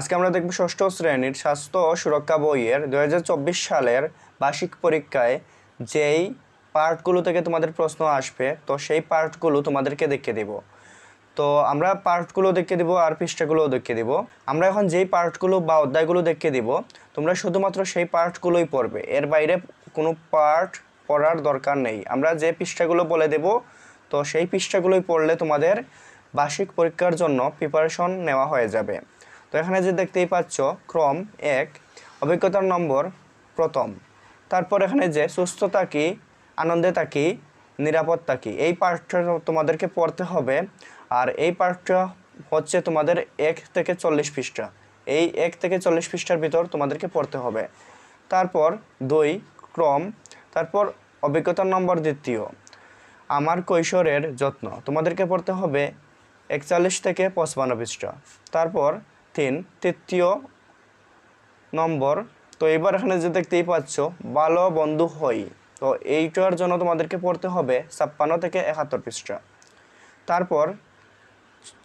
আজকে আমরা দেখব ষষ্ঠ শ্রেণীর স্বাস্থ্য ও সুরক্ষা বইয়ের 2024 সালের বার্ষিক পরীক্ষায় যেই পার্টগুলো থেকে তোমাদের প্রশ্ন আসবে তো সেই পার্টগুলো তোমাদেরকে দেখিয়ে দেব। তো আমরা পার্টগুলো দেখিয়ে দেব আর পৃষ্ঠাগুলোও দেখিয়ে দেব। আমরা এখন যেই পার্টগুলো বা অধ্যায়গুলো দেখিয়ে দেব তোমরা শুধুমাত্র সেই পার্টগুলোই পড়বে, এর বাইরে কোনো পার্ট পড়ার দরকার নেই। আমরা যে পৃষ্ঠাগুলো বলে দেব তো সেই পৃষ্ঠাগুলোই পড়লে তোমাদের বার্ষিক পরীক্ষার জন্য প্রিপারেশন নেওয়া হয়ে যাবে। তো এখানে যে দেখতেই পাচ্ছ ক্রম 1 অভিজ্ঞতার নম্বর প্রথম, তারপর এখানে যে সুস্থ থাকি, আনন্দে থাকি, নিরাপদ থাকি, এই পার্টটা তোমাদেরকে পড়তে হবে। আর এই পার্টটা হচ্ছে তোমাদের 1 থেকে 40 পৃষ্ঠা, এই 1 থেকে 40 পৃষ্ঠার ভিতর তোমাদেরকে পড়তে হবে। তারপর 2 ক্রম, তারপর অভিজ্ঞতার নম্বর দ্বিতীয় আমার কৈশোরের যত্ন, তোমাদেরকে পড়তে হবে 41 থেকে 55 পৃষ্ঠা। তারপর 3 তৃতীয় নম্বর, তো এবার এখানে যে দেখতেই পাচ্ছ ভালো বন্ধু হই, তো এইটার জন্য তোমাদেরকে পড়তে হবে 56 থেকে 71 পৃষ্ঠা। তারপর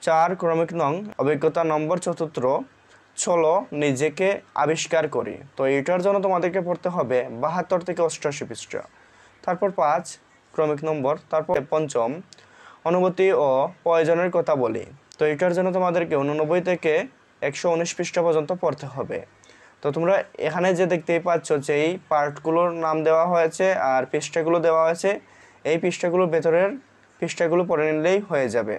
4 ক্রমিক নং অভিজ্ঞতা নম্বর চতুর্থ চলো নিজেকে আবিষ্কার করি, তো এইটার জন্য তোমাদেরকে পড়তে হবে 72 থেকে 88 পৃষ্ঠা। তারপর 5 ক্রমিক নম্বর, তারপর পঞ্চম অনুভূতি ও প্রয়োজনের কথা বলি, তো এটার জন্য তোমাদেরকে 89 থেকে 119 পৃষ্ঠা পর্যন্ত পড়তে হবে। তো তোমরা এখানে যে দেখতেই পাচ্ছ যে এই পার্টগুলোর নাম দেওয়া হয়েছে আর পৃষ্ঠাগুলো দেওয়া হয়েছে, এই পৃষ্ঠাগুলোর ভেতরের পৃষ্ঠাগুলো পড়ে নিলেই হয়ে যাবে।